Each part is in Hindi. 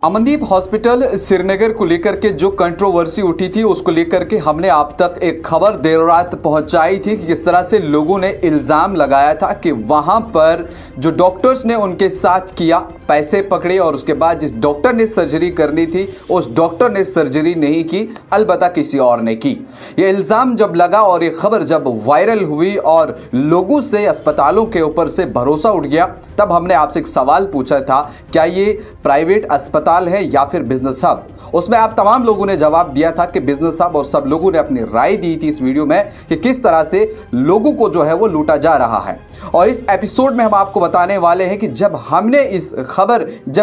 अमनदीप हॉस्पिटल श्रीनगर को लेकर के जो कंट्रोवर्सी उठी थी उसको लेकर के हमने आप तक एक खबर देर रात पहुंचाई थी कि किस तरह से लोगों ने इल्ज़ाम लगाया था कि वहां पर जो डॉक्टर्स ने उनके साथ किया, पैसे पकड़े और उसके बाद जिस डॉक्टर ने सर्जरी करनी थी उस डॉक्टर ने सर्जरी नहीं की, अलबत्ता किसी और ने की। ये इल्ज़ाम जब लगा और ये खबर जब वायरल हुई और लोगों से अस्पतालों के ऊपर से भरोसा उठ गया, तब हमने आपसे एक सवाल पूछा था, क्या ये प्राइवेट अस्पताल है या फिर बिजनेस हब। उसमें आप तमाम लोगों ने जवाब दिया था कि बिजनेस हब, और सब लोगों ने अपनी राय दी थी इस वीडियो में कि किस तरह से लोगों को जो है वो लूटा जा रहा है। और इस एपिसोड में हम आपको बताने वाले हैं कि जब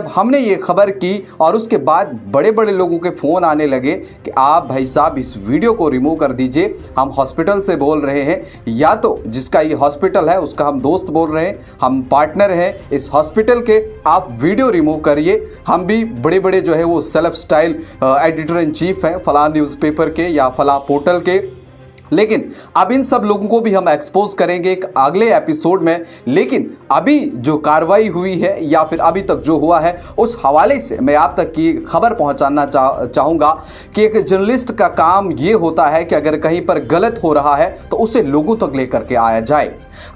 हमने ये खबर की और उसके बाद बड़े बड़े लोगों के फ़ोन आने लगे कि आप भाई साहब इस वीडियो को रिमूव कर दीजिए, हम हॉस्पिटल से बोल रहे हैं, या तो जिसका ये हॉस्पिटल है उसका हम दोस्त बोल रहे हैं, हम पार्टनर हैं इस हॉस्पिटल के, आप वीडियो रिमूव करिए। हम भी बड़े बड़े जो है वो self style editor in chief हैं फलां न्यूज़पेपर के या फलां पोर्टल के, लेकिन अब इन सब लोगों को भी हम एक्सपोज करेंगे एक अगले एपिसोड में। लेकिन अभी जो कार्रवाई हुई है या फिर अभी तक जो हुआ है उस हवाले से मैं आप तक की खबर पहुंचाना चाहूँगा कि एक जर्नलिस्ट का काम ये होता है कि अगर कहीं पर गलत हो रहा है तो उसे लोगों तक लेकर के आया जाए।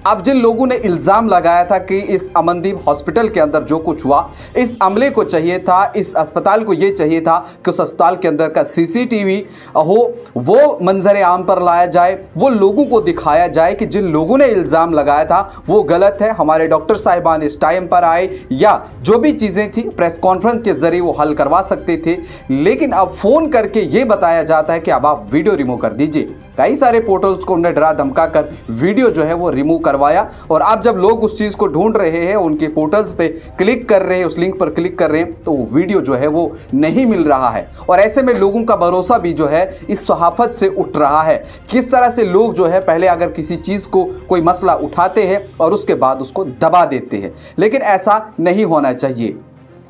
अब जिन लोगों ने इल्ज़ाम लगाया था कि इस अमनदीप हॉस्पिटल के अंदर जो कुछ हुआ, इस अमले को चाहिए था, इस अस्पताल को ये चाहिए था कि उस अस्पताल के अंदर का सीसीटीवी हो, वो मंजर आम पर लाया जाए, वो लोगों को दिखाया जाए कि जिन लोगों ने इल्ज़ाम लगाया था वो गलत है, हमारे डॉक्टर साहिबान इस टाइम पर आए, या जो भी चीज़ें थी प्रेस कॉन्फ्रेंस के जरिए वो हल करवा सकते थे। लेकिन अब फ़ोन करके ये बताया जाता है कि अब आप वीडियो रिमूव कर दीजिए। कई सारे पोर्टल्स को उन्हें डरा धमका कर वीडियो जो है वो रिमूव करवाया, और अब जब लोग उस चीज़ को ढूंढ रहे हैं, उनके पोर्टल्स पे क्लिक कर रहे हैं, उस लिंक पर क्लिक कर रहे हैं, तो वो वीडियो जो है वो नहीं मिल रहा है। और ऐसे में लोगों का भरोसा भी जो है इस सहाफ़त से उठ रहा है। किस तरह से लोग जो है पहले अगर किसी चीज़ को कोई मसला उठाते हैं और उसके बाद उसको दबा देते हैं, लेकिन ऐसा नहीं होना चाहिए।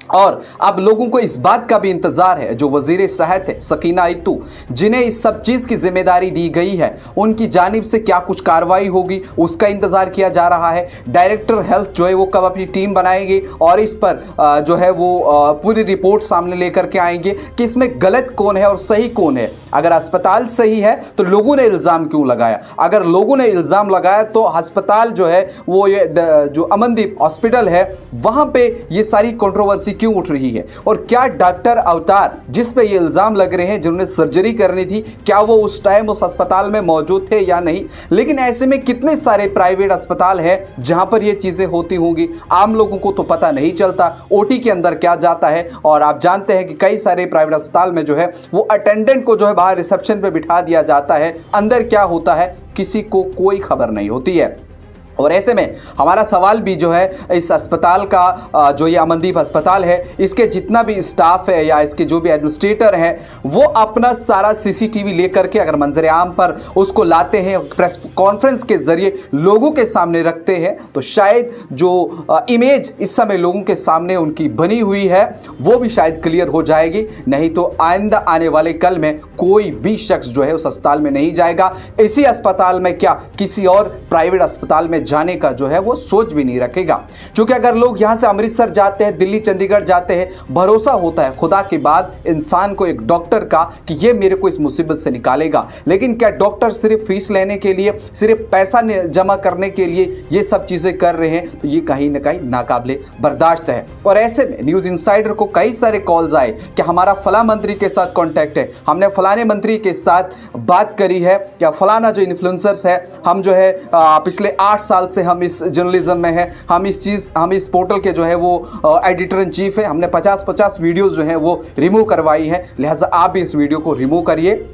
और अब लोगों को इस बात का भी इंतज़ार है, जो वज़ीर सेहत है सकीना इत्तू, जिन्हें इस सब चीज़ की जिम्मेदारी दी गई है, उनकी जानिब से क्या कुछ कार्रवाई होगी उसका इंतज़ार किया जा रहा है। डायरेक्टर हेल्थ जो है वो कब अपनी टीम बनाएंगे और इस पर जो है वो पूरी रिपोर्ट सामने लेकर के आएंगे कि इसमें गलत कौन है और सही कौन है। अगर अस्पताल सही है तो लोगों ने इल्ज़ाम क्यों लगाया, अगर लोगों ने इल्ज़ाम लगाया तो अस्पताल जो है वो ये जो अमनदीप हॉस्पिटल है वहाँ पर ये सारी कंट्रोवर्सी क्यों उठ रही है, और क्या डॉक्टर अवतार जिस पे ये इल्जाम लग रहे हैं जिन्होंने सर्जरी करनी थी, क्या वो उस टाइम उस अस्पताल में मौजूद थे या नहीं। लेकिन ऐसे में कितने सारे प्राइवेट अस्पताल हैं जहां पर ये चीजें होती होंगी, आम लोगों को तो पता नहीं चलता ओटी के अंदर क्या जाता है। और आप जानते हैं कि कई सारे प्राइवेट अस्पताल में जो है वो अटेंडेंट को जो है बाहर रिसेप्शन पे बिठा दिया जाता है, अंदर क्या होता है किसी को कोई खबर नहीं होती है। और ऐसे में हमारा सवाल भी जो है इस अस्पताल का, जो ये अमनदीप अस्पताल है, इसके जितना भी स्टाफ है या इसके जो भी एडमिनिस्ट्रेटर हैं वो अपना सारा सीसीटीवी लेकर के अगर मंजर आम पर उसको लाते हैं, प्रेस कॉन्फ्रेंस के ज़रिए लोगों के सामने रखते हैं, तो शायद जो इमेज इस समय लोगों के सामने उनकी बनी हुई है वो भी शायद क्लियर हो जाएगी। नहीं तो आइंदा आने वाले कल में कोई भी शख्स जो है उस अस्पताल में नहीं जाएगा। इसी अस्पताल में क्या किसी और प्राइवेट अस्पताल में जाने का जो है वो सोच भी नहीं रखेगा। क्योंकि अगर लोग यहां से अमृतसर जाते हैं, दिल्ली चंडीगढ़ जाते हैं, भरोसा होता है खुदा के बाद इंसान को एक डॉक्टर का कि ये मेरे को इस मुसीबत से निकालेगा। लेकिन क्या डॉक्टर सिर्फ फीस लेने के लिए, सिर्फ पैसा जमा करने के लिए ये सब चीजें कर रहे हैं, तो ये कहीं ना कहीं नाकाबिले बर्दाश्त है। और ऐसे में न्यूज इंसाइडर को कई सारे कॉल्स आए कि हमारा फला मंत्री के साथ कॉन्टैक्ट है, हमने फलाने मंत्री के साथ बात करी है, या फलाना जो इन्फ्लुएंसर्स है, हम जो है पिछले 8 साल से हम इस जर्नलिज्म में हैं, हम इस पोर्टल के जो है वो एडिटर इन चीफ है, हमने 50-50 वीडियोस जो हैं वो रिमूव करवाई हैं, लिहाजा आप भी इस वीडियो को रिमूव करिए।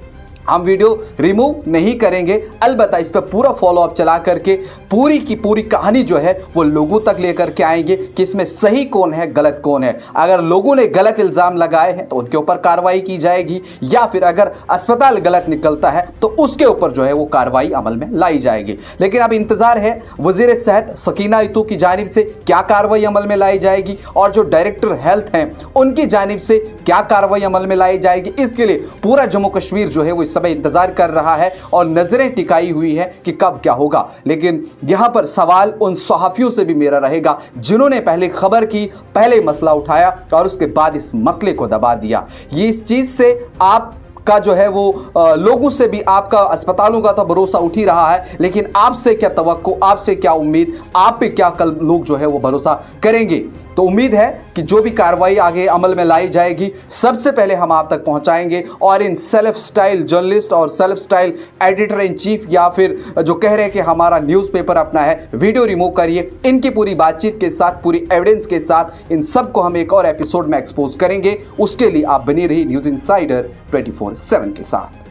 हम वीडियो रिमूव नहीं करेंगे, अलबत्ता इस पर पूरा फॉलोअप चला करके पूरी की पूरी कहानी जो है वो लोगों तक लेकर के आएंगे कि इसमें सही कौन है गलत कौन है। अगर लोगों ने गलत इल्ज़ाम लगाए हैं तो उनके ऊपर कार्रवाई की जाएगी, या फिर अगर अस्पताल गलत निकलता है तो उसके ऊपर जो है वो कार्रवाई अमल में लाई जाएगी। लेकिन अब इंतज़ार है वज़ीर सेहत सकीना इत्तू की जानिब से क्या कार्रवाई अमल में लाई जाएगी, और जो डायरेक्टर हेल्थ हैं उनकी जानिब से क्या कार्रवाई अमल में लाई जाएगी। इसके लिए पूरा जम्मू कश्मीर जो है वो समय इंतजार कर रहा है और नजरें टिकाई हुई है कि कब क्या होगा। लेकिन यहां पर सवाल उन सहाफियों से भी मेरा रहेगा जिन्होंने पहले खबर की, पहले मसला उठाया और उसके बाद इस मसले को दबा दिया। ये इस चीज से आप का जो है वो लोगों से भी, आपका अस्पतालों का तो भरोसा उठ ही रहा है, लेकिन आपसे क्या तवक्को, आपसे क्या उम्मीद, आप पे क्या कल लोग जो है वो भरोसा करेंगे। तो उम्मीद है कि जो भी कार्रवाई आगे अमल में लाई जाएगी सबसे पहले हम आप तक पहुंचाएंगे और इन सेल्फ स्टाइल जर्नलिस्ट और self style editor in chief या फिर जो कह रहे हैं कि हमारा न्यूज़पेपर अपना है, वीडियो रिमूव करिए, इनकी पूरी बातचीत के साथ, पूरी एविडेंस के साथ इन सबको हम एक और एपिसोड में एक्सपोज करेंगे। उसके लिए आप बनी रही न्यूज़ इंसाइडर 24/7 के साथ।